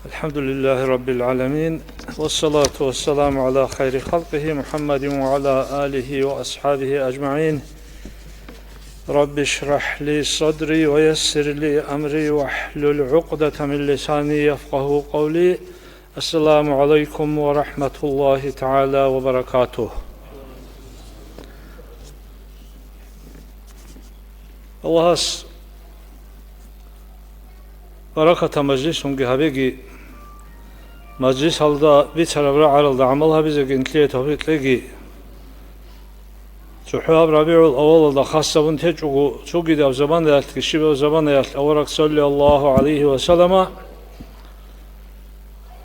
الحمد لله رب العالمين والصلاة والسلام على خير خلقه محمد وعلى آله وأصحابه أجمعين. رب اشرح لي صدري ويسر لي أمري واحلل عقدة من لساني يفقه قولي. السلام عليكم ورحمة الله تعالى وبركاته. Allah'as barakata meclis ungi habegi meclis halda bir tarafra aralda amal habize gintliye tevfiklegi Suhab Rabiul Awwal'da khassa bunte çok idi o zaman da yaltı kişi ve o zaman da yaltı avarak sallallahu aleyhi ve selleme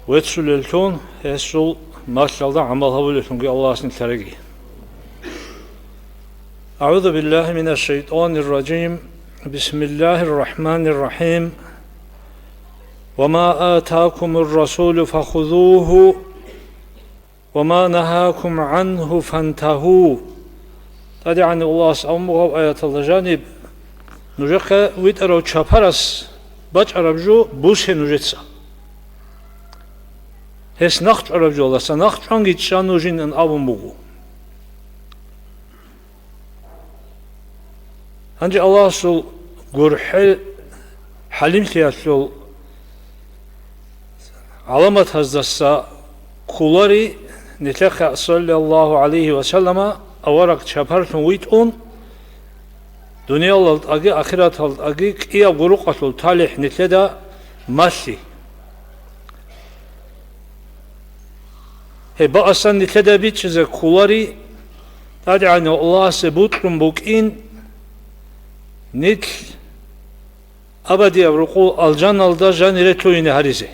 ve tsuleltun esul maşalda amal habiletun ki Allah'ın teregi. أعوذ بالله من الشيطان الرجيم بسم الله الرحمن الرحيم وما آتاكم الرسول فخذوه وما نهاكم عنه فانتهوا. تدعي الله سأمه آيات الله جانب نجاك ويترو تشابرس باج عربجو بوسه نجتسا هس نخت عربجو الله سنخت عنجي تشان نجين ان أبو مغو Ancak Allah sul gurhel halim tiyatsul alamat hazdassa kulari nitaka sallallahu aleyhi ve selleme avarak çapartun vitun dünya alt agi ahiret alt agi iya guruqatul talih nitleda masli he baasan nitleda bitçize kulari tad'ani Allah sebutrum bukin Nitl abadi avruqu alcan alda janire toyine harize.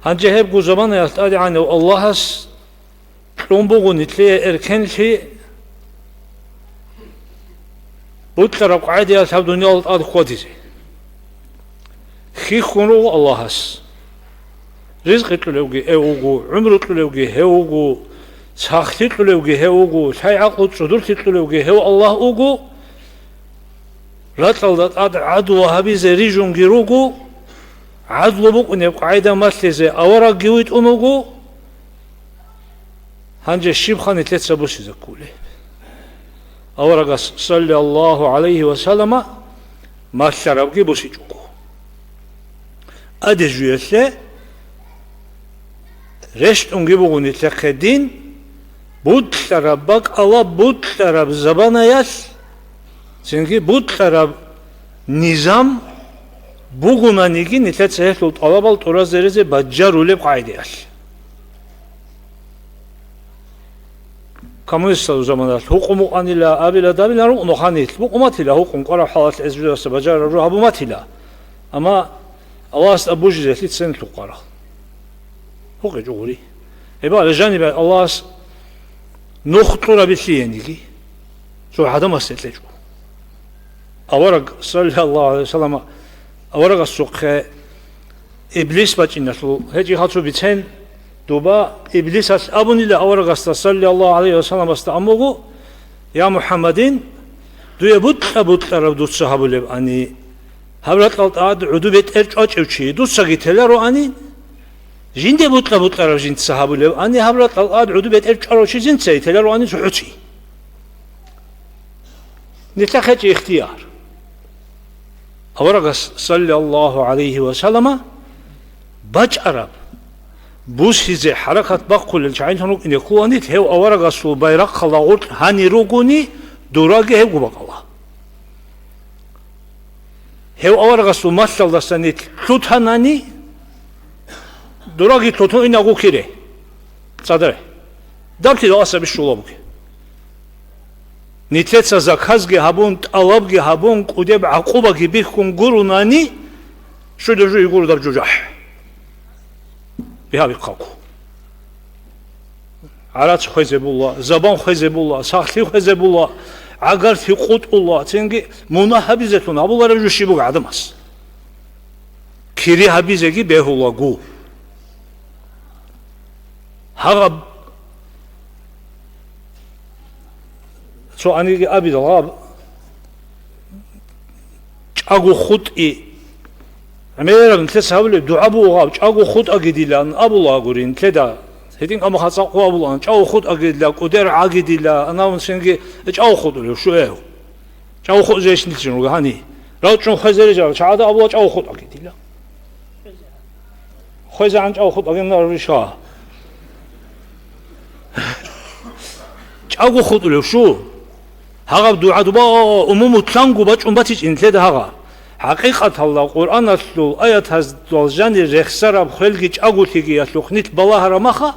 Hangi hep bu zaman hayat adi hani Allah'as rombogu nitleye erken ki bu taraf adiyat hab dünya alt ad qodize. Xi khunu Allah'as. Rizq tlevgi evugu, umr tlevgi hevugu Saxti tlevgi hevugu, sayaqut sudur tlevgi hev Allah ugu rataldat ad adu habize rijun girugu adlu bu ne qaida masleze awara givit unugu hanje shibkhan etletsa bu size kule awara gas sallallahu aleyhi ve sellem masharabgi bu sicugu ade juyese reşt ungi bu nitlekedin bu taraf Allah bu taraf zabana yaz. Çünkü bu taraf nizam buguna nigi nitet sehlut alabal toraz derece baccar ulep kaydı yaz. Kamu o zamanlar hukumu anila abila dabila onu hanit bu umatila hukum qara halat ezbilası baccar ruha bu matila. Ama Allah abu jizet sen tuqara. Hukumu curi. Eba janibe Allah Nuhtura bitliyenigi. Şu adam hasretlecu. Avarak sallallahu aleyhi ve sellem avarak sokhe iblis bacinasu heci hatsu biten duba iblis as abunile avarak sallallahu aleyhi ve sellem asta amugu ya Muhammedin duya but taraf dut sahabule ani havrat alt ad udubet erç evçi dut sagiteler o ani Jinde butlar jint sahabule ani havrat al udubet el charochi jint sayteler ani suuchi nitakhaj ikhtiyar awragas sallallahu aleyhi ve sellem bac arab bu size harakat baqul el chayn hanuk ine kuanit hev awragas su bayrak khalaqut hani ruguni durage hev gubaqala hev awragas su masallah sanit tuthanani Duragi totun inagu kire. Sadare. Dabti da asabi shulobge. Nitletsa zakazge habun alabge habun qudeb aqubage bihkum gurunani shuduju yuguru dab jujah. Bihabi qaku. Arat khazebullah, zaban khazebullah, sakhli khazebullah, agar fi qutullah. Çünkü munahabizetun abulara jushibu adamas. Kiri habizegi behulagu. Hagab so ani abi da ჭაგუ ხუტი ამერან თესავლე დუაბუღა ჭაგუ ხუტ აგიდილან აბულაგურინ თედა ჰედინ ამხაცა ყუაბულან ჭაგუ ხუტ აგიდილა კუდერ აგიდილა ანაუნ სენგი ჭაგუ ხუტი შუეო ჭაგუ ხუტ ზეშნიჩინ რუგანი რაუჭუნ ხეზერეჯა ჩადა აბულა ჭაგუ ხუტ აგიდილა ხეზან ჭაგუ ხუტ აგინა რიშა ჭაგუ ხუტი შუ ჰაღა დუადუბა უმუმუ თლანგუბა ჭუმბათი ჭინთლედა ჰაღა حقيقة الله قرآن أسلو آيات هزدولجاني رخصارب خلقي چاگوتيگي أسلو خنيت بالله رمخا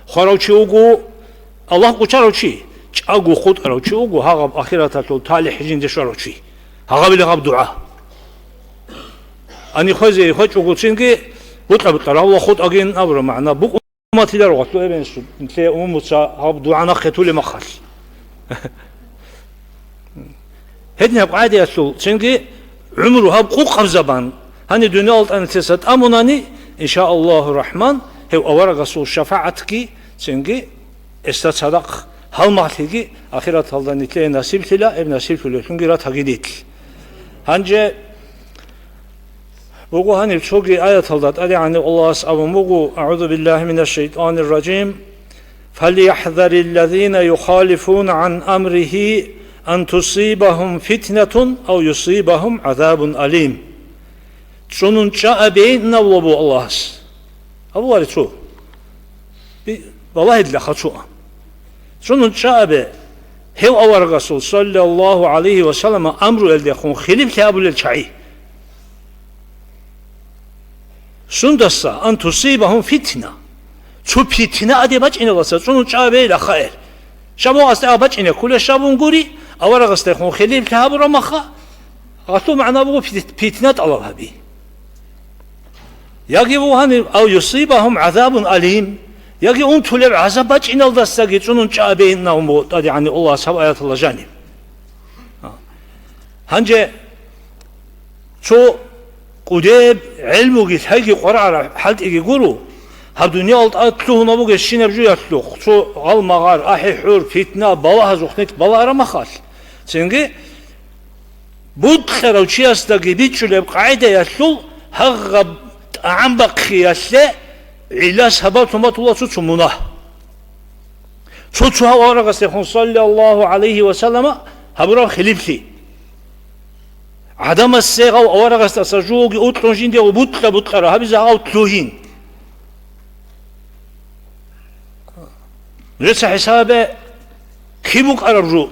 خراوچي اوگو الله قوچاروچي چاگو خود اروچي اوگو هاغب آخرات أسلو تالي حجين دشواروچي هاغب لغب دعا أني خوزي خوچ اوگو چنگي بطلع بطلع الله خود أغين أبرا معنا بوك أمتي دارو غسلو إبن سو انتلي أموموتسا هاغب دعا نخيتو لمخال هدني هب قاعدة أسلو چنگي عمره هب قوق زبان هني دنيا alt antisat amunani inşallah rahman hev avara gasul şefaatki çünkü estat sadak halmahtigi ahiret haldan nitle nasip tila ev nasip tila çünkü rat hagidit hance bugu hani çok iyi ayet haldat ali hani Allah asabı bugu a'udhu billahi mineşşeytanirracim فَلْيَحْذَرِ الَّذ۪ينَ يُخَالِفُونَ عَنْ أَمْرِهِ أن تصيبهم فتنة أو يصيبهم عذاب أليم. Şunun çabeyin navlabu Allah'ız. Abu var çoğu. Vallahi dile haçu. Şunun çabe hev avar Resul sallallahu aleyhi ve sellem amru elde khun khilif tabul el çai. Şundasa an tusibahum fitna. Şu fitne adebaç inolasa şunun çabe ile hayır. Şabu asla abaç ine kule şabun guri أورا غستيخون خليل كهابر مخا غتو معنا بو فيتنات الله هبي يجبو هني أو يصيبهم عذاب أليم يجي أن تلعب عذابات إن الله ساقي تنون شعبين نومو يعني الله سبحانه آيات الله جانب هنجي شو قديب علمو جيت هيجي قرار حالت إيجي قولو هب دنيا قلت أتلوه نبوغ الشين بجو يتلوه شو غال مغار أحي حور فتنة بلاها زخنت بلاها رمخال çünkü bu xerawçiyasdagi biçüleb qaide yasul hagab amba qiyasle ila sabatuma çumuna çuçu havara qasehun sallallahu aleyhi ve sellem habra khilifli adam as-siga awara qasajugi utlonjinde o butla habiza outluhin resa hisabe kibuk arabju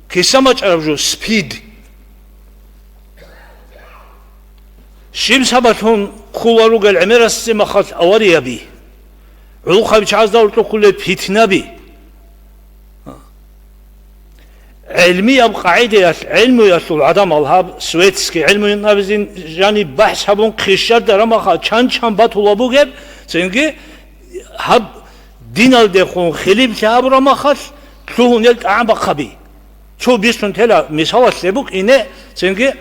كسمج أرجو سبيد شيم سبتهم خوارو قال عمر السمخات أوريا بي علوخا بيشعز دولتو كل فتنة بي علمي أبقى عيدي علمي يسول عدم الهاب سويتسكي علمي نابزين جاني بحث هبون خيشار درمخا چان باتولا بوغب سنگي هب دينال دخون خليب تهاب رمخات تلوهن يلت أعبق بي çoğu bir son tela misal sebuk ine çünkü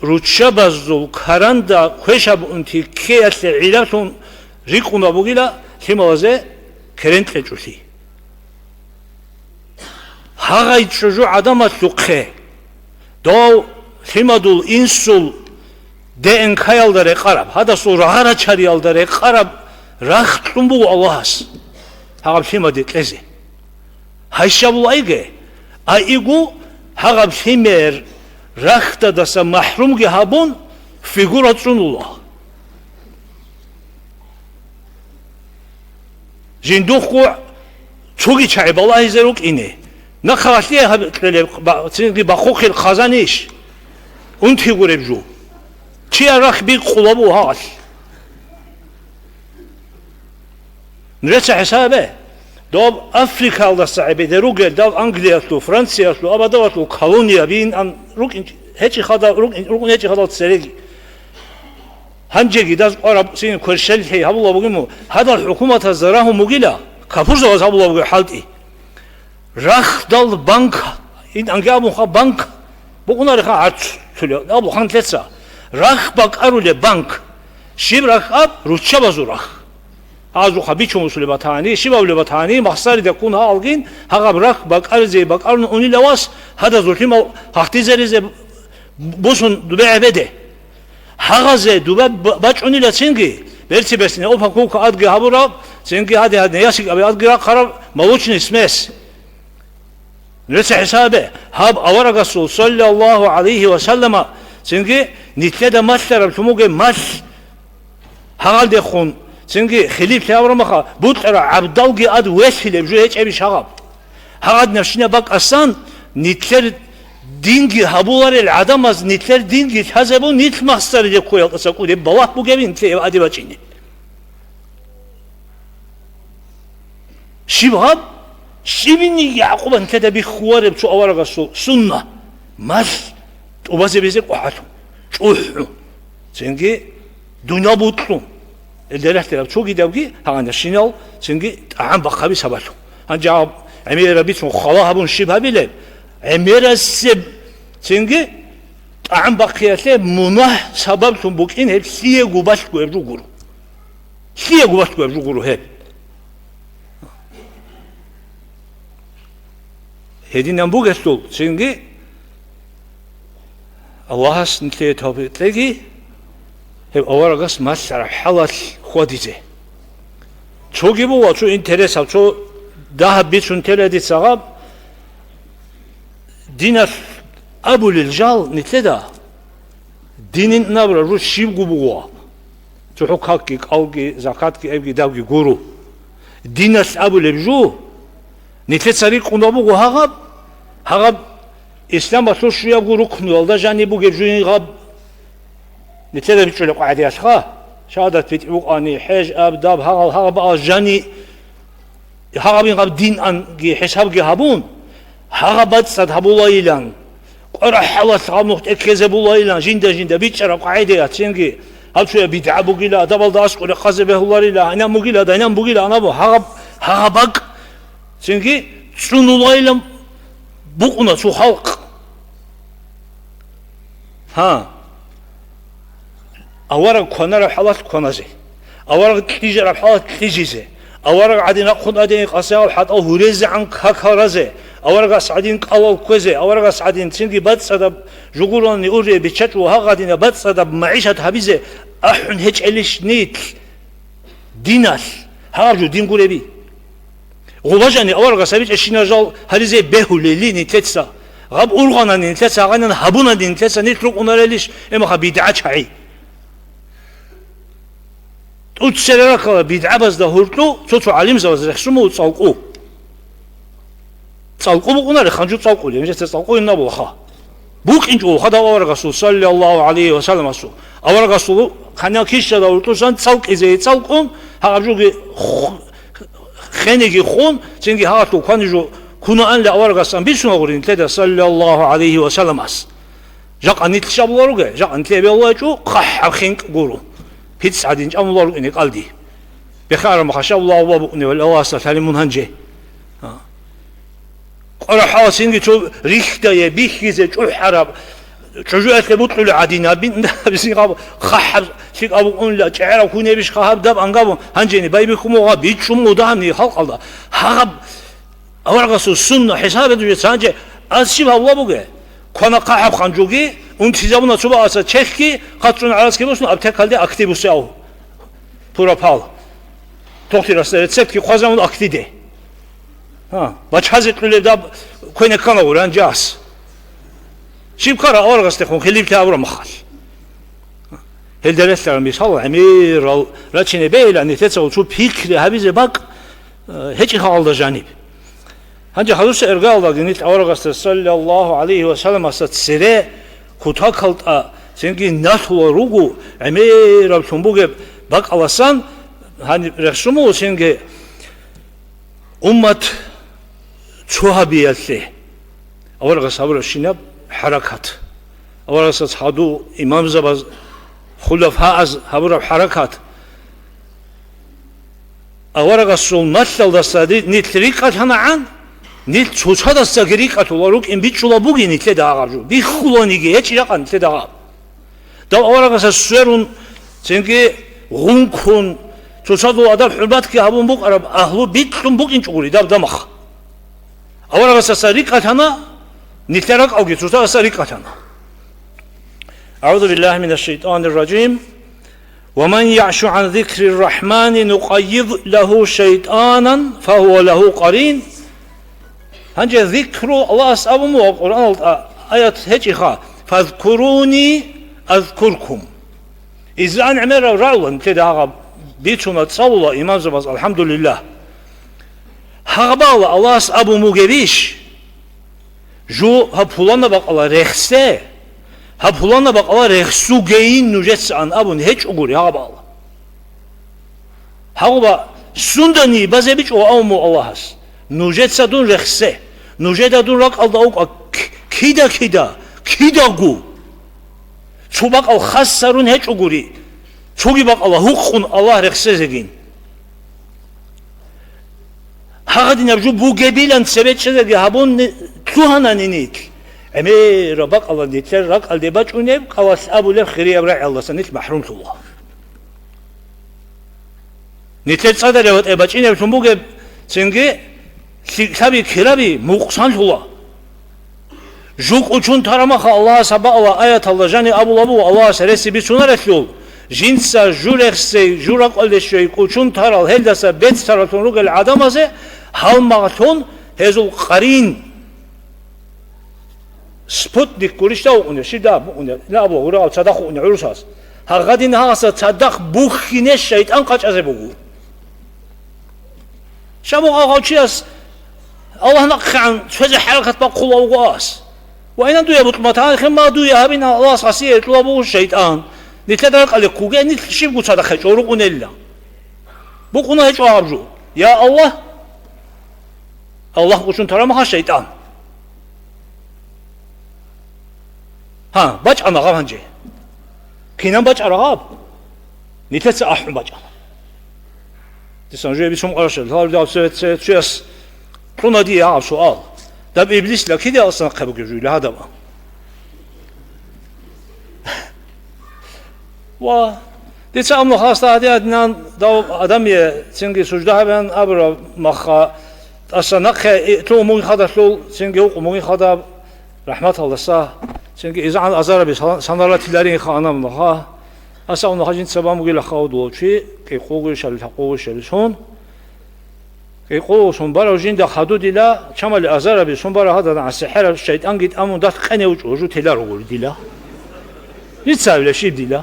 ruçça bazul karanda kheşab unti kiyasle ilasun rikuna bugila himaze kerentle çusi hagay çocuğu adama sukhe do himadul insul de enkayaldare qarab hada sonra hara çariyaldare qarab raxtum bu Allah'as hagab himadet lezi hayşabulayge أيقو هغب فيمر رخت دس محروم جهابون فيجورة الله جندوخو توجي شعب الله يزروك إني نخاشليه هب تلي بخوخ الخزانيش أنت يقول بجو تي رخ بيك خلابو هاش نرسى حسابه دوب أفريقيا الله صعبة دروجة دوب أنجليا سلو فرنسا سلو أبدا سلو كولونيا بين أن روك هيك خدا روك هيك خدا تسرقي هنجي داز عرب سين كرشل هي هبلا بقولوا هذا الحكومة تزرعهم مقيلة كفرز واز هبلا بقول حالتي رخ دال بنك إن أنجابو خا بنك بقولنا رخا عرض سلو أبو خان ثلاثة رخ بق أرول بنك شيب رخ أب روتشا بزورخ azу xabiçum usule batani şibavle batani mahsari de kun algin haga bırak bak arze bak arun oni lavas hada zulhim hafti zerize bosun dube ebede. Hagaze dube baçunila çingi. Bersi besine opa kuka adgi habura çingi hadi yasik abi adgi rakara mavuçni ismes. Neyse hesabe. Hab avara Rasul sallallahu aleyhi ve sellem çingi nitlede maslara tumuge mas hagal de khun çingi xilif tavramaha butara abdalgi ad vesile ju hiç ebi şagab. Hagad nefsine bak aslan nitler dingi habular el adamaz nitler dingi hazebu nit mahsarı de koyalsa kude bavah bu gibi nitler adi bacini. Şibhab şibini Yakuban kede bir xuareb şu avara Rasul sunna mas obaze bize kuhatu çuhu çünkü dünya butlu eldeler çok gidevgi hanganda şinal çünkü aham bakabi sabatu ancak emir bitun xalahabun şibha bile emir seb çünkü aham bakiyate munah sababtun bukin hep siye gubaş göbru guru siye gubaş göbru guru hep hedinden bu gestul çünkü Allah'a sınıflıya tabiatlegi hep avaragas masara halal khodize. Çok gibi var, çok interesal, çok daha bir çün teledi sağab dinar abul jal nitleda dinin nabra ru şiv gubuwa. Çok hakki algi zakat ki evgi davgi guru. Dinar abul ju nitlet sari kunabu guhagab hagab İslam basur şuya guru knualda jani bu gevjuin gab نتلقى بتشوله قاعد يسخا شهادة بتوق أني حج أبداب ها بقى جاني ها بين قب دين أن حساب جهابون ها بد صد هبولا يلان قرا حلا صام نقط كذب الله يلان جندا بيتشرب قاعد ياتشينجي هل شوية بدعة بقيلا دبل داس قول خزبه الله يلا أنا مقيلا داينا بقيلا أنا بو ها بق شينجي شنو الله يلان بقنا شو خلق ها أورق كونر حالات كونازي أورق تيجر حالات تيجيزي أورق عدين أخذ عدين قصاو حتى أو هرز عن كهرزي أورق سعدين قوال كوزي أورق سعدين تنجي بد صدب جغوران يوري بتشت وها قدين بد صدب معيشة هبيزة أحن هج إليش نيت ديناس هارجو دين قريبي غباجاني أورق سبيج أشينا جال هرزي بهوليلي نتلتسا غاب أورغانا نتلتسا غانا هبونا نتلتسا نتلوك أنارليش إما خبيدعات حعي utselere kadar bid'abazda hurtlu çoğu alim zavazı sumu çalqu bu onları xancu çalqu diye mesela çalqu inna bu ha bu kinci o hada var Rasul sallallahu aleyhi ve sellem asu var Rasul kana kişi da hurtusan çalq izey çalqun harcu ki xenegi xon çünkü hatu kanju kunu anla var Rasul bir şuna gurin tleda sallallahu aleyhi ve sellem as jak anit şabları ge jak antle be Allah çu qahhin guru hiç sadinç amullar ini qaldi بخار ما خشى الله وابني والأواصل ثاني منهنجة قرا حاسين جو ريختا يبيخيزة جو حرب شجوعة بطل عدينا بين بسين قاب خحر شيء أبو أن لا تعرف كوني بيش خاب دب أنقابهم هنجني بايبكم وغاب بيتشم ودهمني خلق الله هرب أول قصو السنة حساب دوجة سانجة أسيب الله بقى كنا قاحب خنجوجي انتظامنا شو بقى تشكي قطرون عرض كبوسنا أبتك هالدي أكتبوا ساو پورا پال توقتی راسته رسپت که خوازمون اکتیده باش حضرت لذا کوینه کانا وران جاس شیب کارا آرگاسته خون خیلی بته ابرا مخال هل درستر میسال امیر رچینه بیل نیتت سال چو پیکری هبیزه باق هیچ حال دا جانب هنجا حضرت ارگال دا گنیت آرگاسته صلی الله علیه و سلم است سره کوتا کالت çünkü nasıl rugu emir abşumbuge bak alasan hani resmu çünkü ummat çoğabiyeti avraga sabır şinab harakat avraga sadu imam zabaz khulafa az habura harakat avraga sunnet daldasadi nitlikat hanan nit çoçadasa gerikat olarak in biçula bugün nitle dağarju bir khulonige hiç yakan nitle dağar da avraga sürun çünkü غنكون تصادوا أدب حبات كي هبون بوك أرب أهلو بيتلون بوك إنش قولي داب دمخ أولا بس سريقة هنا نترك أو جي تصاد سريقة هنا أعوذ بالله من الشيطان الرجيم. ومن يعش عن ذكر الرحمن نقيض له شيطانا فهو له قرين. هنجي ذكر الله أسأبهم وقرآن آيات هجيخا فاذكروني أذكركم. إذا أن عمر رأولا كده بيتشونا تصولا إمام زباز الحمد لله هغبال الله أسأبو مجريش جو هبولنا بق الله رخصة هبولنا بق الله رخصو جين نجس عن أبون هيج أقولي هغبال هغبا سندني بزبيج أو أمو الله هس نجس دون رخصة نجس دون رق الله كيدا كيدا كيدا جو شو بق الخسرون هيج أقولي شو بق الله هقون الله رخصة زين هغدي نبجو بو قبيلان سبت شده هبون توهانا نينيك امي ربك الله ديتر رق الدباج ونب قواس ابو لف خيري ابرع الله سنت محروم الله نيتر صدر يوت اباج انب شنبوغ سنگي سابي كرابي مقصان الله جوك uçun taramaha Allah sabah Allah ayet Allah jani abu labu Allah seresi bir sunar etliyor jinsa jurexse jurak oldeşey uçun taral heldasa bet taratun rugel adamazı halmagaton hezul qarin sputnik kurishta onu şida onu la bu ura sadak onu urusas hagadin hasa sadak bukhine şeytan qaçaze bugu şabu ağaçyas Allah nakhan söze harakat baqula uqas وإن أنتو يبطمتان خما دو يهبين الله صحيح يطلبوا الشيطان نتدرك على كوجا نتشيب قصة دخل شورق ونلا بقونا هيك عارجو يا الله الله قصون ترى ما الشيطان ها باج أنا غاب هنجي كنا باج أرغاب نتسع أحم باج أنا تسانجي بيسوم قرشل هذا ده سيس قلنا دي يا سؤال دب إبليس لا كده أصلا قبل جزء هذا ما و ديتسأمل خاص هذا أدنان دو أدم يسنجي سجدها بين أبرا مخا أصلا نخ تو مي خدا شلول سنجي وق مي خدا رحمة الله صح سنجي إذا عن أزار بس سنرى تلارين خانا منها أصلا نخجين سبام قيل خاود وشي كي قوي شل حقوق شل شون يقول سنبارة وجين ده حدود لا شمال أزار بسنبارة هذا عن السحر الشيطان قد أمون ده خني وجو تلا رجول دي لا يتساوي لا شيء دي لا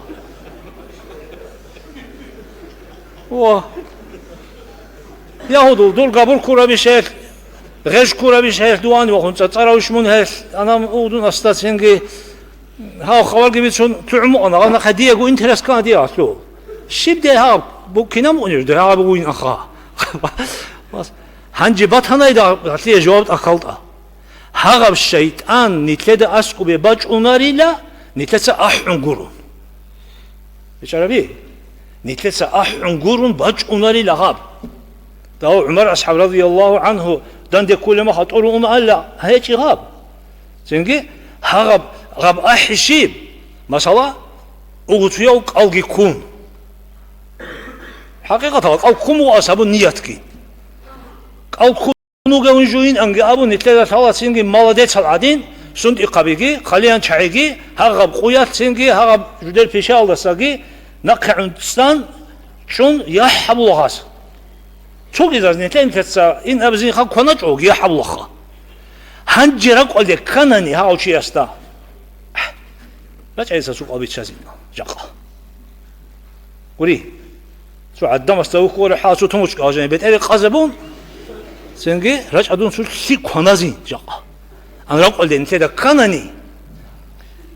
و يهود دول قبول كورا بشيء غش كورا بشيء دوان وخن ترى وش من هال أنا أودون أستاذ سنجي ها خوار قبل شون تعمو أنا خديه جو إنترس كان دي أصله شيء ده ها بكينا مونير ده ها بقولين أخا هنجي بطهنا إذا هتلاقي جواب أخلطه هغب الشيطان نتلد أسقو بباج أناري لا نتلد أحن قرون إيش عربي نتلد أحن قرون باج أناري لا غاب داو عمر أصحاب رضي الله عنه دان دي كل ما خطروا أن لا هيك غاب زينجي هغب غاب أحشيب مثلا أغتيوك ألقي كون حقيقة أو كم وأصحاب النياتك أو كونوا جوين أنجي أبو نتلا ثلاث سنجي مالدات العدين سند إقابيجي خليان شعيجي هرب قويات سنجي هرب جدال فيشال دساجي نقع عندستان شون يحب الله شو إذا نتلا نتلا إن أبزين خا كنا جو يحب الله هنجرك ولا كنني هاو شيء أستا لا تعيس سوق أبي تشازينا جاقة قولي شو عدم استوى كورة حاسو تموش كاجين بيت أبي قازبون سنجي رجع دون شو شيء كنازين جاقة أنا رقول لي أنت ده كنني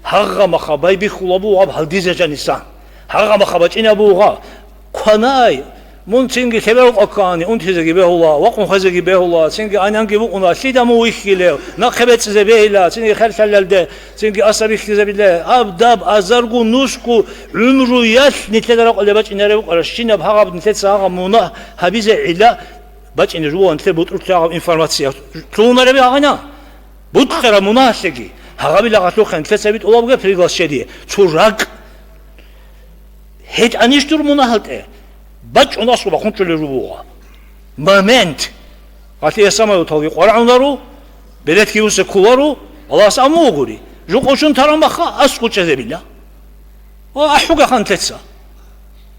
هغا مخابي بخلابو غاب هالديزة جانسان هغا مخابج إن أبوها كناي من سنجي تبرق أكاني أنت هزجي به الله وقم هزجي به الله سنجي أنا أنجي بقنا سيدا مويخيله نقبت زبيه لا سنجي خلف اللده سنجي أصابي خزب الله أبداب أزرقو نوسكو عمرو ياش نتلا رقول لي بس إن ربق رشينا بهغا نتلا ساغا مونا هبيزة علا بس إن جوا أنت بتقول تلاقي إنفورماسيون تلونا ربي هغنا بتقرا مناسقي هغا بلا قتلو خن نتلا سبيت الله بقى فريقاس شديه تراك هيت أنيشتر مناهلت بچ اوناس رو بخون چلی رو بوغا момент قاتی اسما رو تاگی قرآن دارو بلد کیوس کوارو الله سامو گوری جو قوشون ترام بخا اسکو چه بیلا وأحوك خانتتسا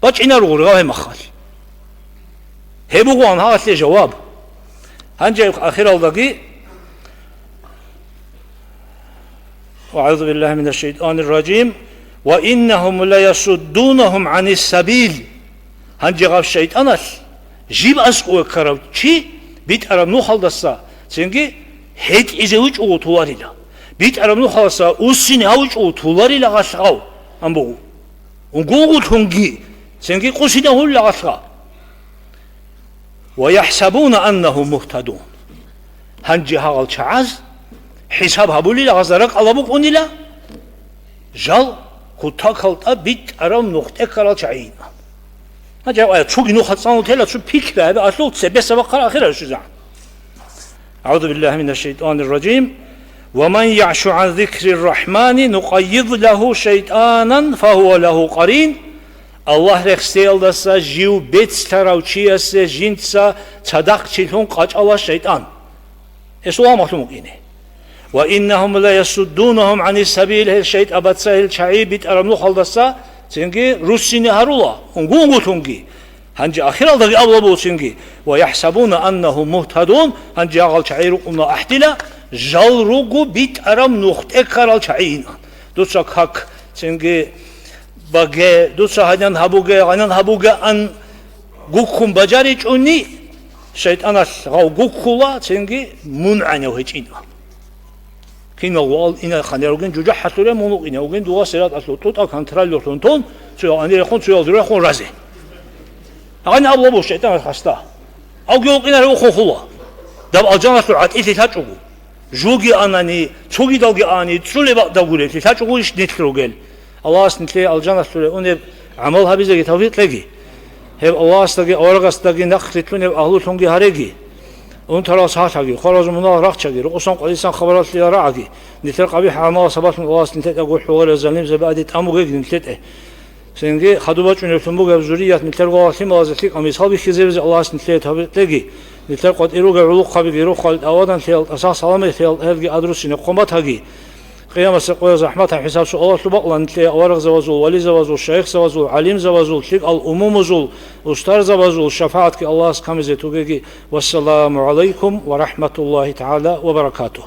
بچينا رغور غاوي مخال هبوغوان هات لي جواب هنجي أخير الدقي وأعوذ بالله من الشيطان الرجيم وإنهم ليصدونهم عن السبيل هنجي غاف الشيطان جيب أسقو كرب چي بيت أرم نوخال دسا سنجي هيت إزوج أو طولاري لا بيت أرم نوخال دسا أسين هاوج أو طولاري لا غسغاو أمبو ونقوغو تونجي سنجي قسين هول لا غسغا ويحسبون أنهم مهتدون هنجي هاغل چعاز حساب هبولي لا غزارك الله بقوني لا جال خطا خلطا بيت أرم نوخت كرال چعين هجا تشوقي نوخت صانو تلا تشو بيك بها أسلو تسبس بقرا آخر الشجاع أعوذ بالله من الشيطان الرجيم ومن يعش عن ذكر الرحمن نقيض له شيطانا فهو له قرين الله رخستيل دسا جيو بيت تراوچيس جنتسا صدق چيتون قاچ الله شيطان اسوا مخلوق إنه وإنهم لا يصدونهم عن السبيل الشيط أبد سهل شعيب بيت أرملو خلدسا سنجي روسيني هرولا ونقومو تونجي هنجي أخيرا دقي أبلبو سنجي ويحسبون أنهم مهتدون هنجي أغل شعيرو قمنا أحتلا جال روغو بيت أرم نخت إكارال شعينا دوسا كاك سنجي بغي دوسا هنان هبوغي أن غوكم بجاري چوني شيطان غاو غوكولا سنجي منعنو هجينا كين وال إن خنيروجين جوجا حصوله منو إن وجين دوا سيرات أصله توت أو كنترول يرتون شو أنا يخون شو يدري يخون رازي أنا أبغى بوش شيطان خستا أو جوك إن هو خلا دب أجانا سرعة إيه تاجو جوجي أناني شوجي دالجي أني تسولي بق داغولي تاجو إيش نتلوجل الله سنتلي أجانا سرعة أني عمل هبيزة توفيق لقي هب الله استجي أورغ استجي نخلتوني أهلو تونجي هرجي اون تراس هاتاگی خلاص منا راحتاگی رقصان قدیسان خبرات لی راعی نتر قبیح عمال صباح من واس نتر اقول حوار زلیم زبادت امو گید نتر سنگی خدوبات چونیتون بو گبزوریات نتر قاطی مازتیک امیز هابی خیزه الله نتر تابتگی نتر قد ایروگ علوق قبی رو خالد آوادن تیل اساس سلامه تیل هرگی ادرسین قومت هاگی قيام سقوي زحمة حساب سؤال سبق لنتلي أورق زوازول ولي زوازول شيخ زوازول عليم زوازول تلك الأموم زول أستار زوازول شفاعتك الله سكامزة توجي والسلام عليكم ورحمة الله تعالى وبركاته.